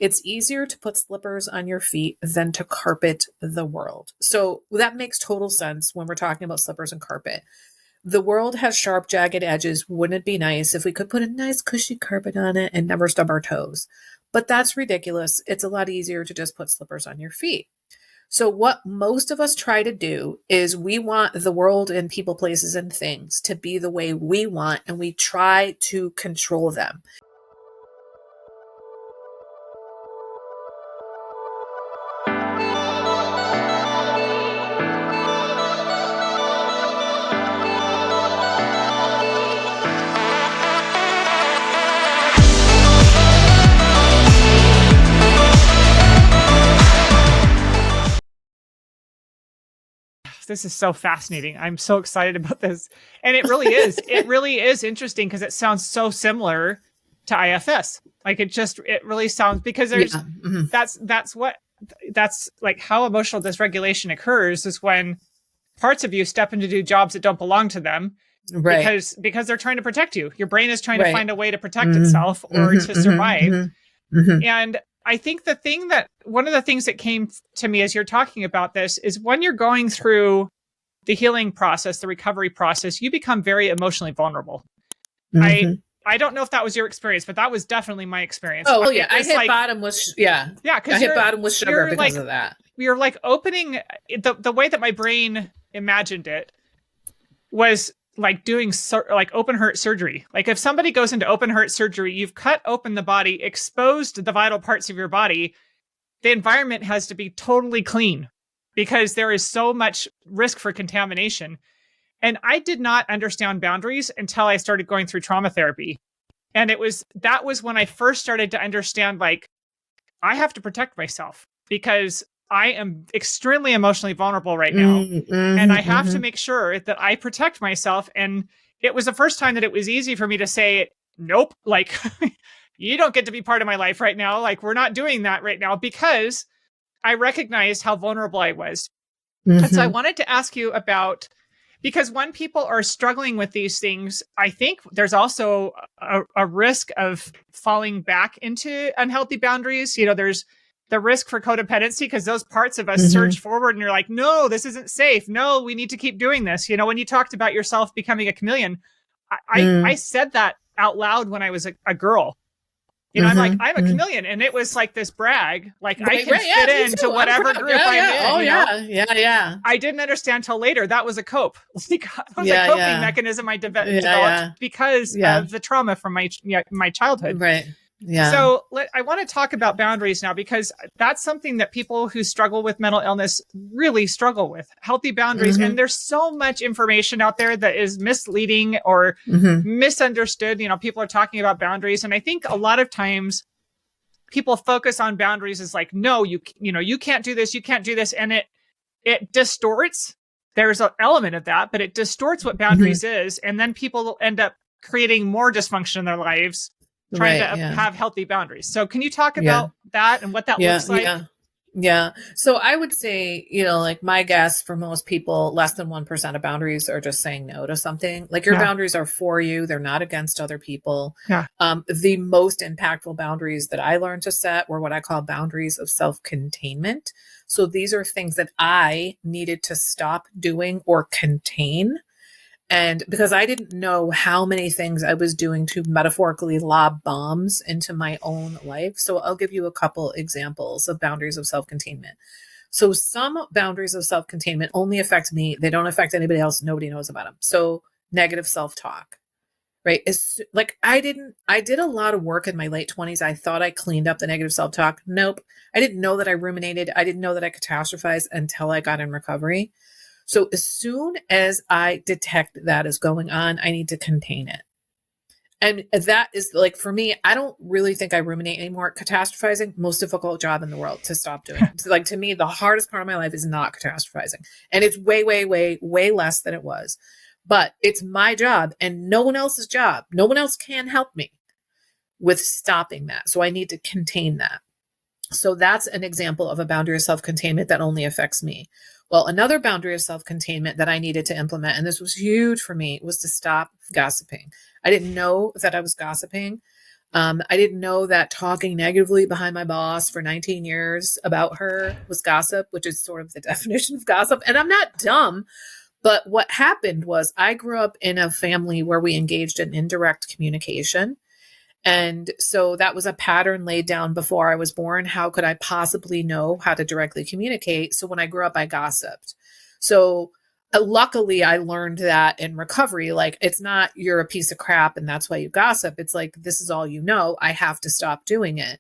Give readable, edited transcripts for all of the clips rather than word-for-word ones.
It's easier to put slippers on your feet than to carpet the world. So that makes total sense when we're talking about slippers and carpet. The world has sharp, jagged edges. Wouldn't it be nice if we could put a nice cushy carpet on it and never stub our toes? But that's ridiculous. It's a lot easier to just put slippers on your feet. So what most of us try to do is we want the world and people, places, and things to be the way we want, and we try to control them. This is so fascinating. I'm so excited about this. And it really is. It really is interesting because it sounds so similar to IFS. Like it really sounds, because there's, that's like how emotional dysregulation occurs is when parts of you step in to do jobs that don't belong to them. Right. Because they're trying to protect you. Your brain is trying to find a way to protect itself or to survive. And I think one of the things that came to me as you're talking about this is when you're going through the healing process, the recovery process, you become very emotionally vulnerable. I don't know if that was your experience, but that was definitely my experience. Oh, yeah. I hit bottom with, I hit bottom with sugar because of that. We were like opening, the way that my brain imagined it was like doing like open heart surgery. Like if somebody goes into open heart surgery, you've cut open the body, exposed the vital parts of your body. The environment has to be totally clean because there is so much risk for contamination. And I did not understand boundaries until I started going through trauma therapy. And that was when I first started to understand, like, I have to protect myself because I am extremely emotionally vulnerable right now. And I have to make sure that I protect myself. And it was the first time that it was easy for me to say, nope, like, you don't get to be part of my life right now. Like, we're not doing that right now, because I recognized how vulnerable I was. And so I wanted to ask you about, because when people are struggling with these things, I think there's also a risk of falling back into unhealthy boundaries. You know, there's the risk for codependency because those parts of us surge forward and you're like, no, this isn't safe. No, we need to keep doing this. You know, when you talked about yourself becoming a chameleon, I said that out loud when I was a girl. You know, I'm like, I'm a chameleon. And it was like this brag, like I can fit into whatever group I'm in. Oh, yeah. I didn't understand till later. That was a cope. Like, that was a coping mechanism I developed because of the trauma from my childhood. Right. Yeah. So I want to talk about boundaries now, because that's something that people who struggle with mental illness really struggle with, healthy boundaries. And there's so much information out there that is misleading or misunderstood. You know, people are talking about boundaries. And I think a lot of times people focus on boundaries as like, no, you can't do this. You can't do this. And it distorts. There's an element of that, but it distorts what boundaries is. And then people end up creating more dysfunction in their lives, trying to have healthy boundaries. So can you talk about that and what that looks like? Yeah. So I would say, you know, like my guess for most people, less than 1% of boundaries are just saying no to something. Like your boundaries are for you. They're not against other people. Yeah. The most impactful boundaries that I learned to set were what I call boundaries of self-containment. So these are things that I needed to stop doing or contain. And because I didn't know how many things I was doing to metaphorically lob bombs into my own life. So I'll give you a couple examples of boundaries of self-containment. So some boundaries of self-containment only affect me. They don't affect anybody else. Nobody knows about them. So negative self-talk, right? It's like I did a lot of work in my late 20s. I thought I cleaned up the negative self-talk. Nope. I didn't know that I ruminated. I didn't know that I catastrophized until I got in recovery. So as soon as I detect that is going on, I need to contain it. And that is like, for me, I don't really think I ruminate anymore. Catastrophizing, most difficult job in the world to stop doing. Like, to me, the hardest part of my life is not catastrophizing. And it's way, way, way, way less than it was. But it's my job and no one else's job. No one else can help me with stopping that. So I need to contain that. So that's an example of a boundary of self-containment that only affects me. Well, another boundary of self-containment that I needed to implement, and this was huge for me, was to stop gossiping. I didn't know that I was gossiping I didn't know that talking negatively behind my boss for 19 years about her was gossip, which is sort of the definition of gossip. And I'm not dumb, but what happened was I grew up in a family where we engaged in indirect communication. And so that was a pattern laid down before I was born. How could I possibly know how to directly communicate? So when I grew up, I gossiped. So luckily, I learned that in recovery. Like, it's not you're a piece of crap and that's why you gossip. It's like, this is all you know. I have to stop doing it.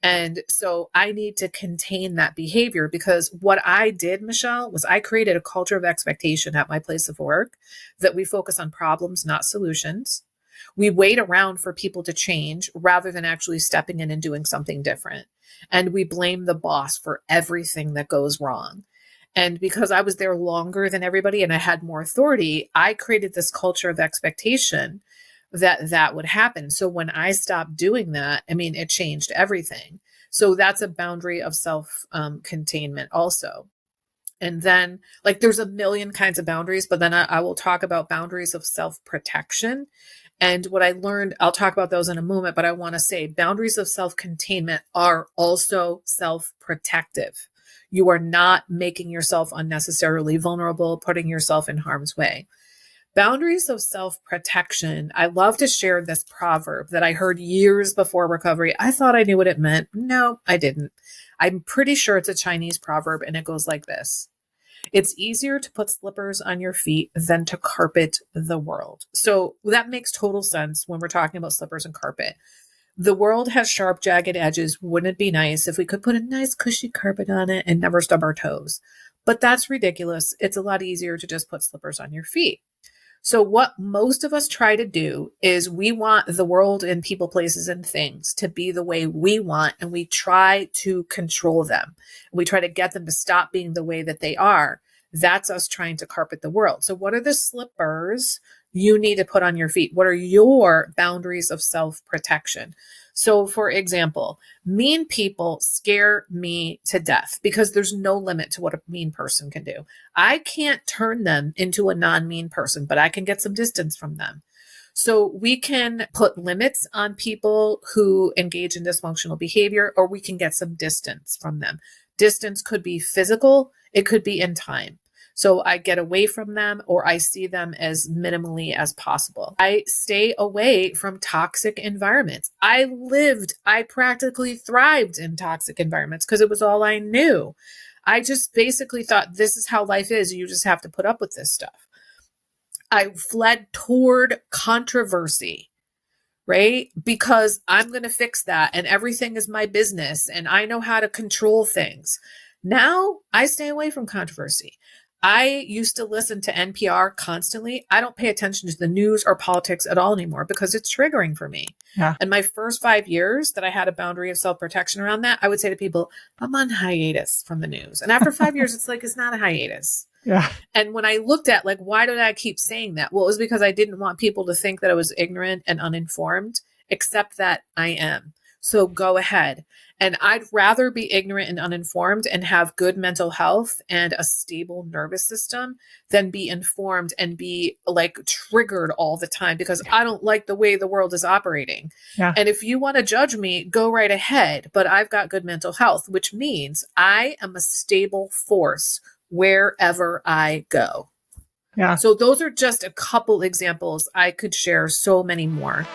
And so I need to contain that behavior, because what I did, Michelle, was I created a culture of expectation at my place of work that we focus on problems, not solutions. We wait around for people to change rather than actually stepping in and doing something different. And we blame the boss for everything that goes wrong. And because I was there longer than everybody and I had more authority, I created this culture of expectation that that would happen. So when I stopped doing that, I mean, it changed everything. So that's a boundary of self-containment also. And then, like, there's a million kinds of boundaries, but then I will talk about boundaries of self-protection. And what I learned, I'll talk about those in a moment, but I want to say boundaries of self-containment are also self-protective. You are not making yourself unnecessarily vulnerable, putting yourself in harm's way. Boundaries of self-protection. I love to share this proverb that I heard years before recovery. I thought I knew what it meant. No, I didn't. I'm pretty sure it's a Chinese proverb, and it goes like this. It's easier to put slippers on your feet than to carpet the world. So that makes total sense when we're talking about slippers and carpet. The world has sharp, jagged edges. Wouldn't it be nice if we could put a nice, cushy carpet on it and never stub our toes? But that's ridiculous. It's a lot easier to just put slippers on your feet. So what most of us try to do is we want the world and people, places, and things to be the way we want, and we try to control them. We try to get them to stop being the way that they are. That's us trying to carpet the world. So what are the slippers you need to put on your feet? What are your boundaries of self-protection? So for example, mean people scare me to death because there's no limit to what a mean person can do. I can't turn them into a non-mean person, but I can get some distance from them. So we can put limits on people who engage in dysfunctional behavior, or we can get some distance from them. Distance could be physical. It could be in time. So I get away from them, or I see them as minimally as possible. I stay away from toxic environments. I practically thrived in toxic environments because it was all I knew. I just basically thought this is how life is. You just have to put up with this stuff. I fled toward controversy, right? Because I'm going to fix that and everything is my business and I know how to control things. Now I stay away from controversy. I used to listen to NPR constantly. I don't pay attention to the news or politics at all anymore because it's triggering for me. Yeah. And my first 5 years that I had a boundary of self-protection around that, I would say to people, I'm on hiatus from the news. And after 5 years, it's like, it's not a hiatus. Yeah. And when I looked at, like, why did I keep saying that? Well, it was because I didn't want people to think that I was ignorant and uninformed, except that I am. So go ahead. And I'd rather be ignorant and uninformed and have good mental health and a stable nervous system than be informed and be like triggered all the time because I don't like the way the world is operating. Yeah. And if you want to judge me, go right ahead. But I've got good mental health, which means I am a stable force wherever I go. Yeah. So those are just a couple examples. I could share so many more.